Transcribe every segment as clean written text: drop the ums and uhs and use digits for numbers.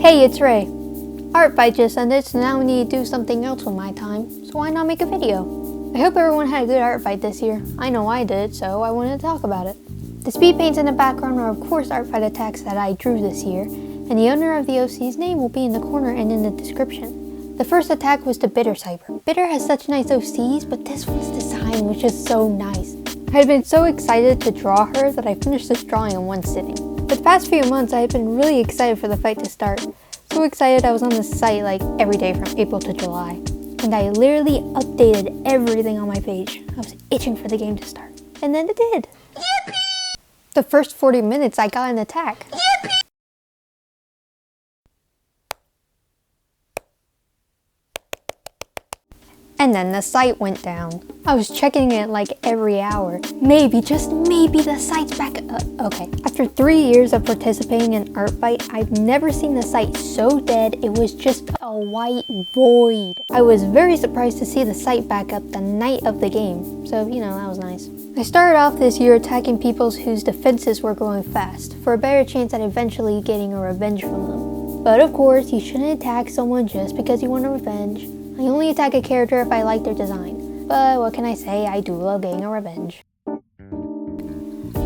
Hey, it's Ray. ARTFIGHT just ended, so now we need to do something else with my time, so why not make a video? I hope everyone had a good ARTFIGHT this year. I know I did, so I wanted to talk about it. The speed paints in the background are of course ARTFIGHT attacks that I drew this year, and the owner of the OC's name will be in the corner and in the description. The first attack was the Bitter Cyber. Bitter has such nice OCs, but this one's design was just so nice. I had been so excited to draw her that I finished this drawing in one sitting. For the past few months, I had been really excited for the fight to start. So excited I was on the site like every day from April to July. And I literally updated everything on my page. I was itching for the game to start. And then it did. Yippee! The first 40 minutes I got an attack. Yippee! And then the site went down. I was checking it like every hour. Maybe, just maybe the site's back up. Okay, after 3 years of participating in ARTFIGHT, I've never seen the site so dead. It was just a white void. I was very surprised to see the site back up the night of the game. So, you know, that was nice. I started off this year attacking people whose defenses were growing fast, for a better chance at eventually getting a revenge from them. But of course, you shouldn't attack someone just because you want a revenge. I only attack a character if I like their design, but what can I say, I do love getting a revenge.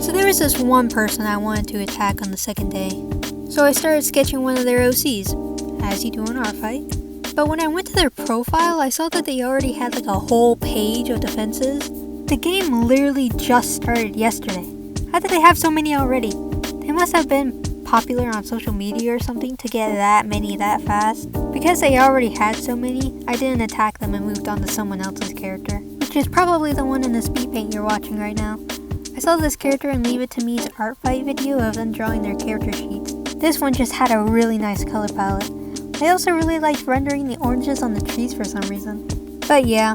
So there was this one person I wanted to attack on the second day, so I started sketching one of their OCs, as you do in ARTFIGHT. But when I went to their profile, I saw that they already had like a whole page of defenses. The game literally just started yesterday. How did they have so many already? They must have been popular on social media or something to get that many that fast. Because they already had so many, I didn't attack them and moved on to someone else's character, which is probably the one in the speed paint you're watching right now. I saw this character in Leave It To Me's ARTFIGHT video of them drawing their character sheets. This one just had a really nice color palette. I also really liked rendering the oranges on the trees for some reason. But yeah,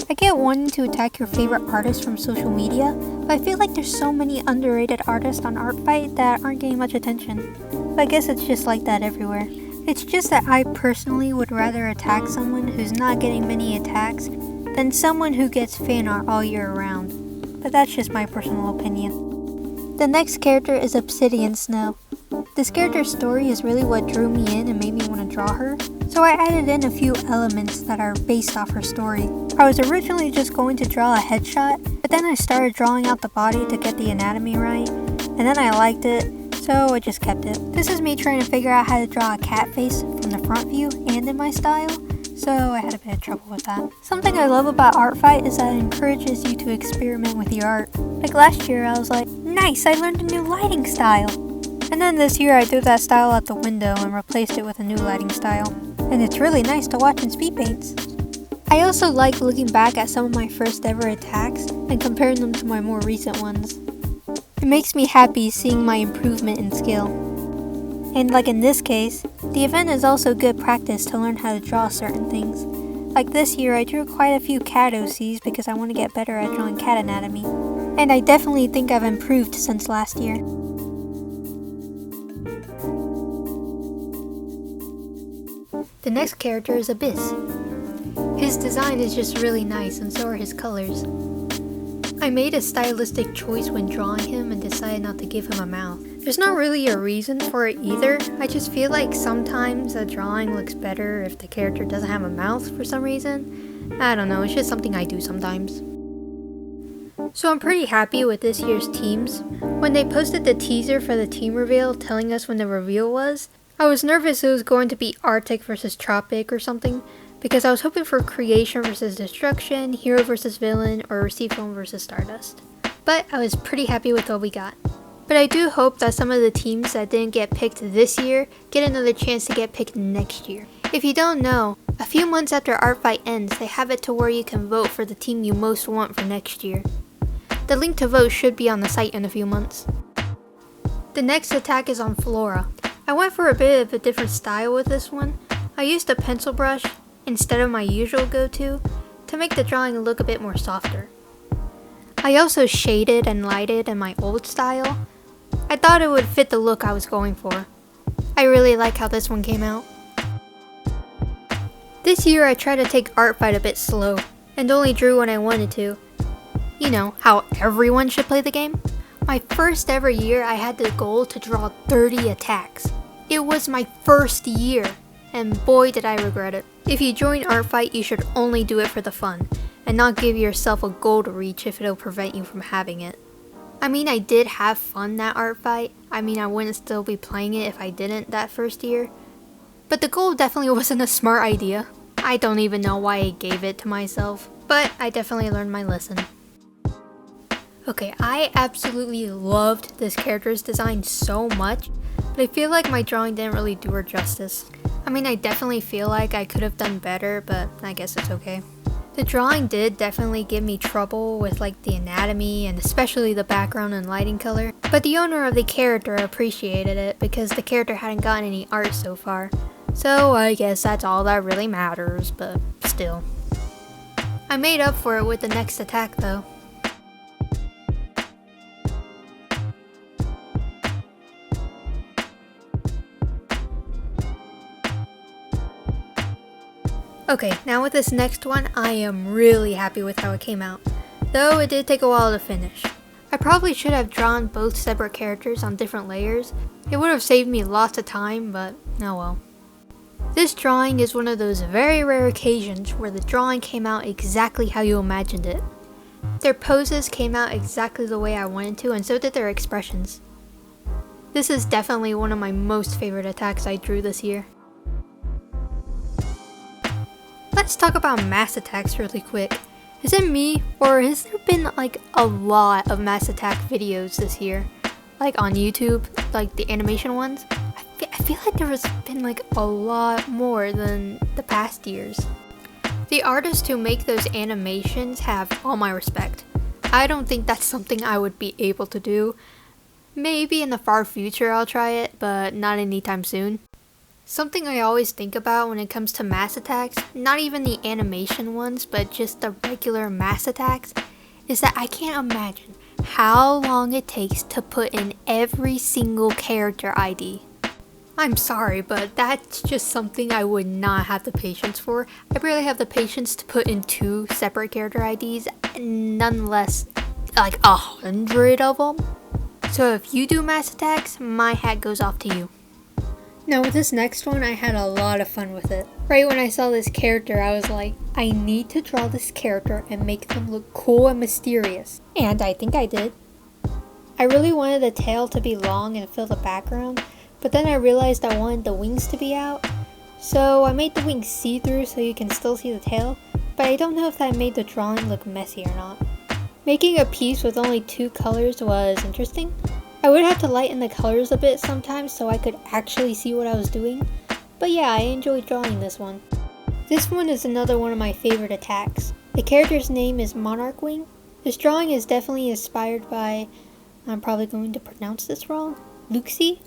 I get wanting to attack your favorite artist from social media, but I feel like there's so many underrated artists on ARTFIGHT that aren't getting much attention. But I guess it's just like that everywhere. It's just that I personally would rather attack someone who's not getting many attacks than someone who gets fan art all year round. But that's just my personal opinion. The next character is Obsidian Snow. This character's story is really what drew me in and made me want to draw her, so I added in a few elements that are based off her story. I was originally just going to draw a headshot, but then I started drawing out the body to get the anatomy right, and then I liked it, so I just kept it. This is me trying to figure out how to draw a cat face from the front view and in my style, so I had a bit of trouble with that. Something I love about ARTFIGHT is that it encourages you to experiment with your art. Like last year I was like, nice, I learned a new lighting style. And then this year I threw that style out the window and replaced it with a new lighting style. And it's really nice to watch in speed paints. I also like looking back at some of my first ever attacks and comparing them to my more recent ones. It makes me happy seeing my improvement in skill. And like in this case, the event is also good practice to learn how to draw certain things. Like this year I drew quite a few cat OCs because I want to get better at drawing cat anatomy. And I definitely think I've improved since last year. The next character is Abyss. His design is just really nice and so are his colors. I made a stylistic choice when drawing him and decided not to give him a mouth. There's not really a reason for it either, I just feel like sometimes a drawing looks better if the character doesn't have a mouth for some reason. I don't know, it's just something I do sometimes. So I'm pretty happy with this year's teams. When they posted the teaser for the team reveal telling us when the reveal was, I was nervous it was going to be Arctic versus Tropic or something, because I was hoping for Creation versus Destruction, Hero versus Villain, or Receive-Film versus Stardust. But I was pretty happy with what we got. But I do hope that some of the teams that didn't get picked this year get another chance to get picked next year. If you don't know, a few months after ARTFIGHT ends, they have it to where you can vote for the team you most want for next year. The link to vote should be on the site in a few months. The next attack is on Flora. I went for a bit of a different style with this one. I used a pencil brush instead of my usual go-to to make the drawing look a bit more softer. I also shaded and lighted in my old style. I thought it would fit the look I was going for. I really like how this one came out. This year I tried to take ARTFIGHT a bit slow and only drew when I wanted to. You know, how everyone should play the game. My first ever year I had the goal to draw 30 attacks. It was my first year, and boy did I regret it. If you join ARTFIGHT, you should only do it for the fun, and not give yourself a goal to reach if it'll prevent you from having it. I mean, I did have fun that ARTFIGHT. I mean, I wouldn't still be playing it if I didn't that first year. But the goal definitely wasn't a smart idea. I don't even know why I gave it to myself, but I definitely learned my lesson. Okay, I absolutely loved this character's design so much, but I feel like my drawing didn't really do her justice. I mean, I definitely feel like I could have done better, but I guess it's okay. The drawing did definitely give me trouble with like the anatomy and especially the background and lighting color, but the owner of the character appreciated it because the character hadn't gotten any art so far. So I guess that's all that really matters, but still. I made up for it with the next attack though. Okay, now with this next one, I am really happy with how it came out, though it did take a while to finish. I probably should have drawn both separate characters on different layers. It would have saved me lots of time, but oh well. This drawing is one of those very rare occasions where the drawing came out exactly how you imagined it. Their poses came out exactly the way I wanted to, and so did their expressions. This is definitely one of my most favorite attacks I drew this year. Let's talk about mass attacks really quick. Is it me, or has there been like a lot of mass attack videos this year? Like on YouTube, like the animation ones? I feel like there has been like a lot more than the past years. The artists who make those animations have all my respect. I don't think that's something I would be able to do. Maybe in the far future I'll try it, but not anytime soon. Something I always think about when it comes to mass attacks, not even the animation ones, but just the regular mass attacks, is that I can't imagine how long it takes to put in every single character ID. I'm sorry, but that's just something I would not have the patience for. I barely have the patience to put in 2 separate character IDs, nonetheless like 100 of them. So if you do mass attacks, my hat goes off to you. Now with this next one, I had a lot of fun with it. Right when I saw this character, I was like, I need to draw this character and make them look cool and mysterious. And I think I did. I really wanted the tail to be long and fill the background, but then I realized I wanted the wings to be out. So I made the wings see-through so you can still see the tail, but I don't know if that made the drawing look messy or not. Making a piece with only 2 colors was interesting. I would have to lighten the colors a bit sometimes so I could actually see what I was doing, but yeah, I enjoyed drawing this one. This one is another one of my favorite attacks. The character's name is Monarch Wing. This drawing is definitely inspired by, I'm probably going to pronounce this wrong, Luxie,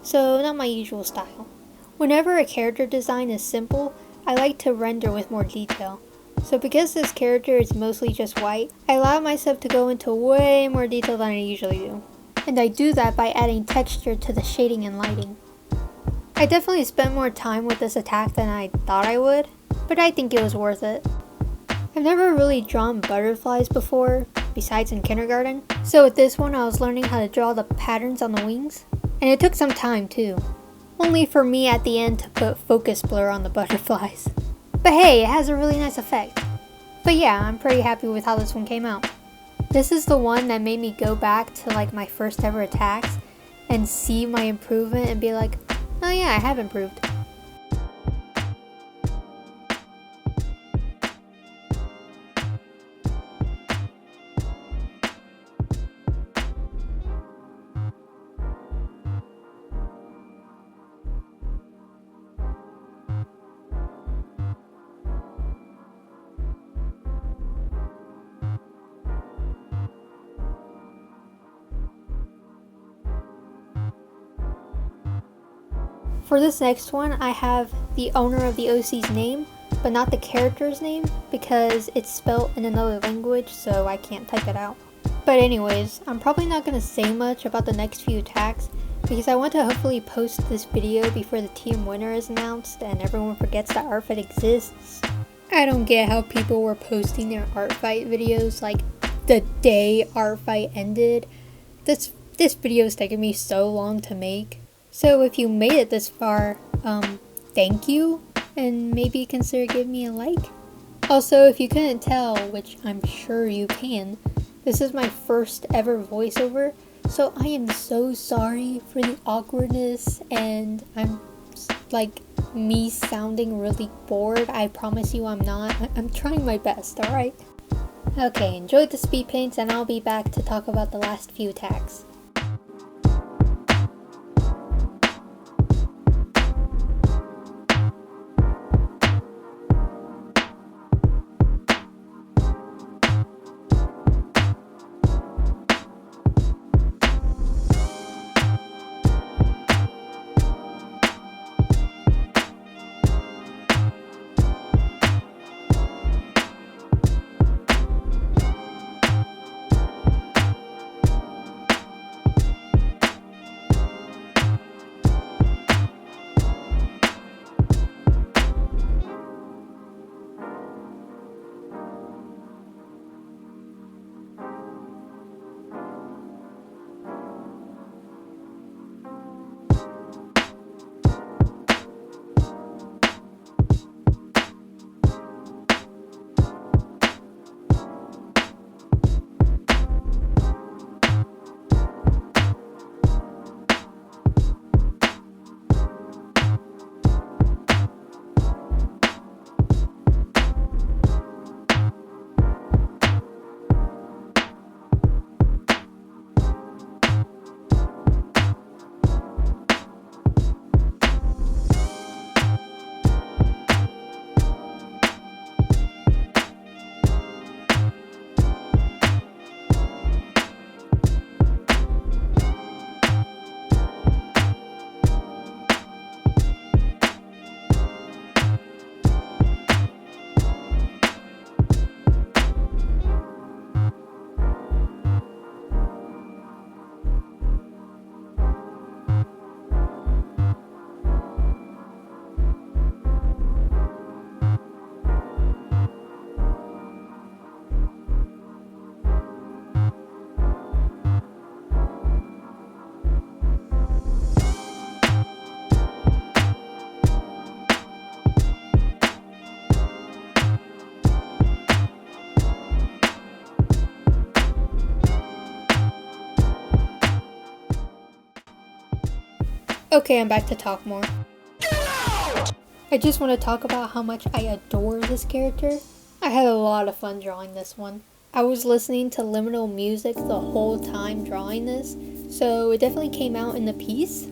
so not my usual style. Whenever a character design is simple, I like to render with more detail. So because this character is mostly just white, I allow myself to go into way more detail than I usually do. And I do that by adding texture to the shading and lighting. I definitely spent more time with this attack than I thought I would, but I think it was worth it. I've never really drawn butterflies before, besides in kindergarten, so with this one I was learning how to draw the patterns on the wings, and it took some time too. Only for me at the end to put focus blur on the butterflies. But hey, it has a really nice effect. But yeah, I'm pretty happy with how this one came out. This is the one that made me go back to like my first ever attacks and see my improvement and be like, oh yeah, I have improved. For this next one, I have the owner of the OC's name, but not the character's name because it's spelled in another language, so I can't type it out. But anyways, I'm probably not going to say much about the next few attacks because I want to hopefully post this video before the team winner is announced and everyone forgets that ARTFIGHT exists. I don't get how people were posting their ARTFIGHT videos like the day ARTFIGHT ended. This video is taking me so long to make. So if you made it this far, thank you, and maybe consider giving me a like. Also, if you couldn't tell, which I'm sure you can, this is my first ever voiceover, so I am so sorry for the awkwardness and I'm like me sounding really bored. I promise you I'm not. I'm trying my best, alright? Okay, enjoy the speed paints and I'll be back to talk about the last few attacks. Okay, I'm back to talk more. I just want to talk about how much I adore this character. I had a lot of fun drawing this one. I was listening to liminal music the whole time drawing this, so it definitely came out in the piece.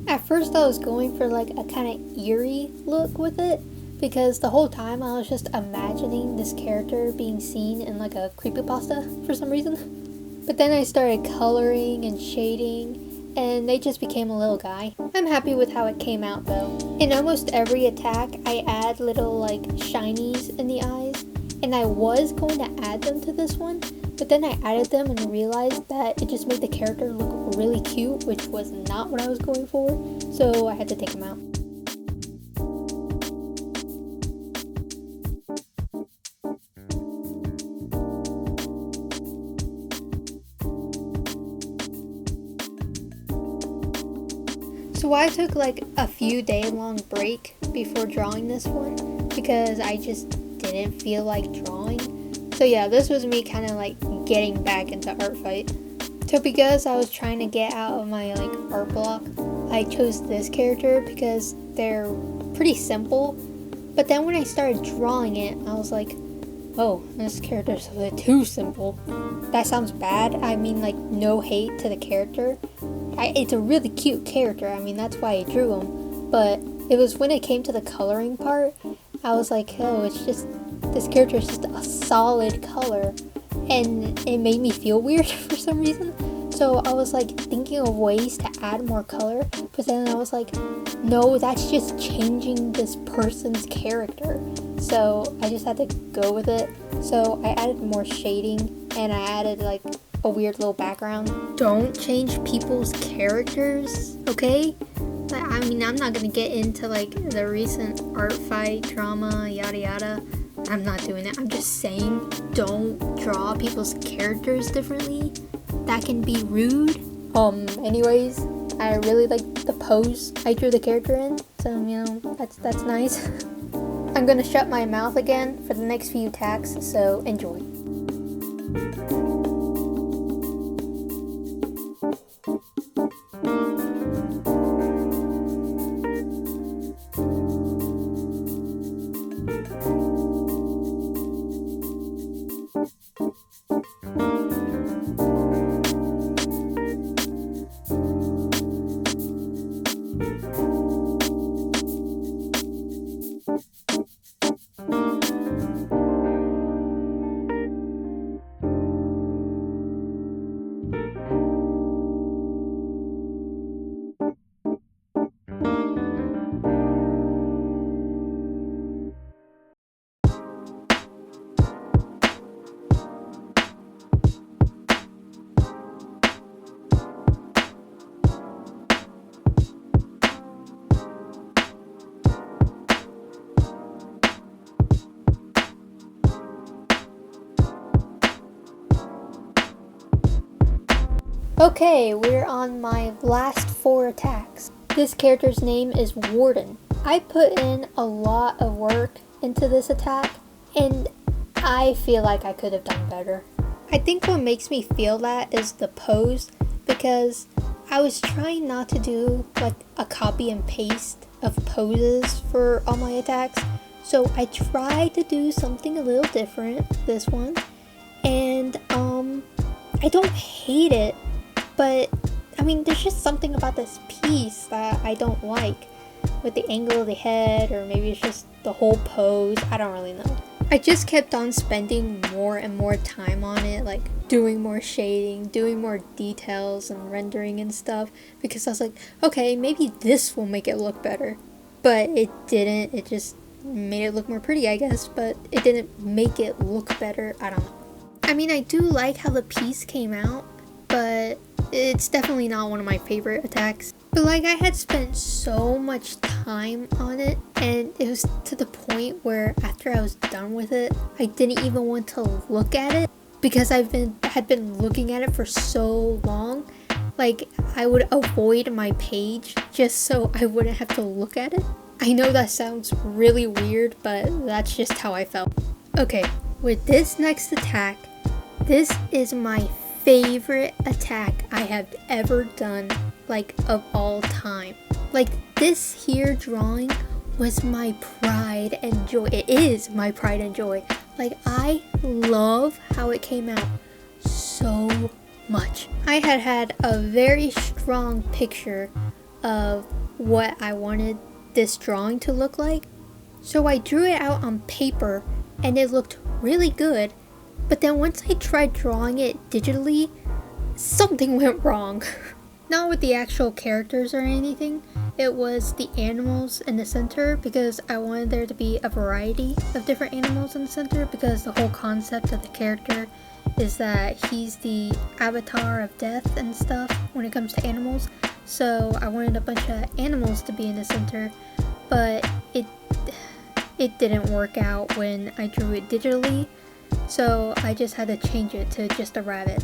At first I was going for like a kind of eerie look with it, because the whole time I was just imagining this character being seen in like a creepypasta for some reason. But then I started coloring and shading, and they just became a little guy. I'm happy with how it came out though. In almost every attack, I add little like shinies in the eyes, and I was going to add them to this one, but then I added them and realized that it just made the character look really cute, which was not what I was going for, so I had to take them out. So I took like a few day-long break before drawing this one because I just didn't feel like drawing. So yeah, this was me kind of like getting back into art fight. So because I was trying to get out of my like art block, I chose this character because they're pretty simple. But then when I started drawing it, I was like, oh, this character's a bit too simple. That sounds bad. I mean, like, no hate to the character. It's a really cute character. I mean, that's why I drew him. But it was when it came to the coloring part, I was like, oh, it's just, this character is just a solid color. And it made me feel weird for some reason. So I was like thinking of ways to add more color. But then I was like, no, that's just changing this person's character. So I just had to go with it. So I added more shading and I added like a weird little background. Don't change people's characters, okay? I mean, I'm not gonna get into like the recent art fight drama, yada yada. I'm not doing it. I'm just saying, don't draw people's characters differently. That can be rude. Anyways, I really like the pose I drew the character in, so you know, that's nice. I'm gonna shut my mouth again for the next few attacks, so enjoy. Okay, we're on my last 4 attacks. This character's name is Warden. I put in a lot of work into this attack, and I feel like I could have done better. I think what makes me feel that is the pose, because I was trying not to do like a copy and paste of poses for all my attacks. So I tried to do something a little different this one, and I don't hate it. But, I mean, there's just something about this piece that I don't like. With the angle of the head, or maybe it's just the whole pose, I don't really know. I just kept on spending more and more time on it, like doing more shading, doing more details and rendering and stuff. Because I was like, okay, maybe this will make it look better. But it didn't, it just made it look more pretty, I guess. But it didn't make it look better, I don't know. I mean, I do like how the piece came out, but it's definitely not one of my favorite attacks. But like, I had spent so much time on it, and it was to the point where after I was done with it, I didn't even want to look at it because I had been looking at it for so long. Like, I would avoid my page just so I wouldn't have to look at it. I know that sounds really weird, but that's just how I felt. Okay, with this next attack, this is my favorite attack I have ever done, like, of all time. Like, this here drawing was my pride and joy. It is my pride and joy. Like, I love how it came out so much. I had a very strong picture of what I wanted this drawing to look like, so I drew it out on paper and it looked really good. But then once I tried drawing it digitally, something went wrong. Not with the actual characters or anything, it was the animals in the center, because I wanted there to be a variety of different animals in the center, because the whole concept of the character is that he's the avatar of death and stuff when it comes to animals. So I wanted a bunch of animals to be in the center, but it didn't work out when I drew it digitally. So I just had to change it to just a rabbit,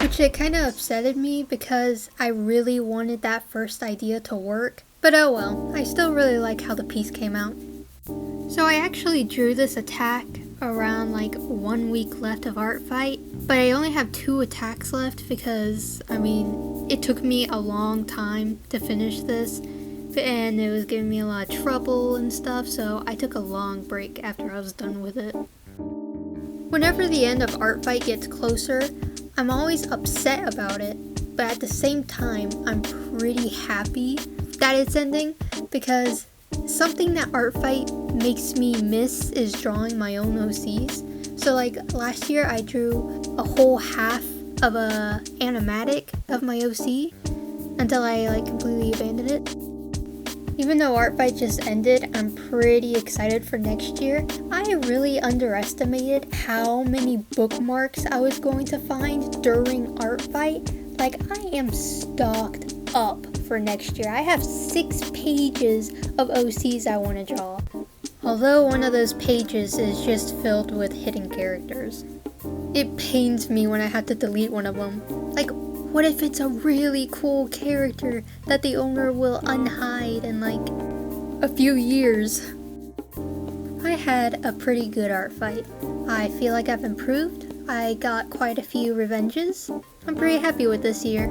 which it kind of upsetted me because I really wanted that first idea to work. But oh well, I still really like how the piece came out. So I actually drew this attack around like 1 week left of Art Fight, but I only have 2 attacks left because, I mean, it took me a long time to finish this, and it was giving me a lot of trouble and stuff, so I took a long break after I was done with it. Whenever the end of Art Fight gets closer, I'm always upset about it, but at the same time, I'm pretty happy that it's ending, because something that Art Fight makes me miss is drawing my own OCs. So like last year, I drew a whole half of a animatic of my OC until I like completely abandoned it. Even though Art Fight just ended, I'm pretty excited for next year. I really underestimated how many bookmarks I was going to find during Art Fight. Like, I am stocked up for next year. I have 6 pages of OCs I want to draw. Although one of those pages is just filled with hidden characters. It pains me when I have to delete one of them. Like, What if it's a really cool character that the owner will unhide in like a few years? I had a pretty good art fight. I feel like I've improved. I got quite a few revenges. I'm pretty happy with this year.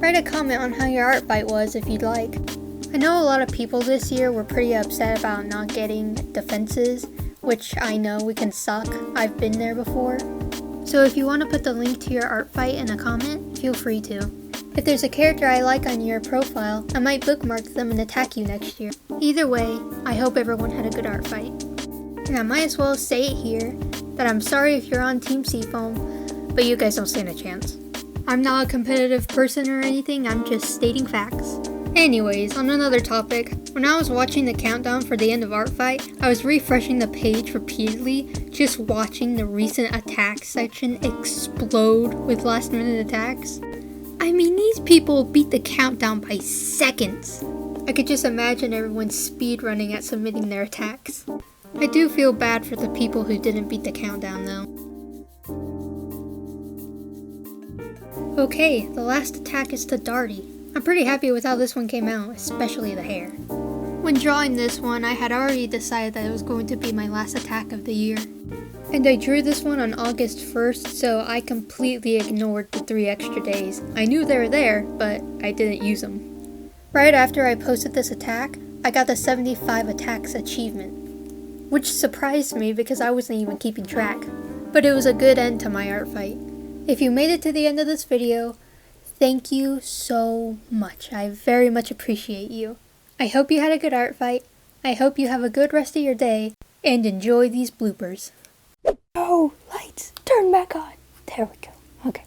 Write a comment on how your art fight was if you'd like. I know a lot of people this year were pretty upset about not getting defenses, which I know we can suck. I've been there before. So if you want to put the link to your art fight in a comment, feel free to. If there's a character I like on your profile, I might bookmark them and attack you next year. Either way, I hope everyone had a good art fight. And I might as well say it here, that I'm sorry if you're on Team Seafoam, but you guys don't stand a chance. I'm not a competitive person or anything, I'm just stating facts. Anyways, on another topic, when I was watching the countdown for the end of Art Fight, I was refreshing the page repeatedly, just watching the recent attacks section explode with last minute attacks. I mean, these people beat the countdown by seconds. I could just imagine everyone speedrunning at submitting their attacks. I do feel bad for the people who didn't beat the countdown though. Okay, the last attack is to Darty. I'm pretty happy with how this one came out, especially the hair. When drawing this one, I had already decided that it was going to be my last attack of the year. And I drew this one on August 1st, so I completely ignored the 3 extra days. I knew they were there, but I didn't use them. Right after I posted this attack, I got the 75 attacks achievement, which surprised me because I wasn't even keeping track. But it was a good end to my art fight. If you made it to the end of this video, thank you so much. I very much appreciate you. I hope you had a good art fight. I hope you have a good rest of your day, and enjoy these bloopers. Oh, lights, turn back on. There we go. Okay.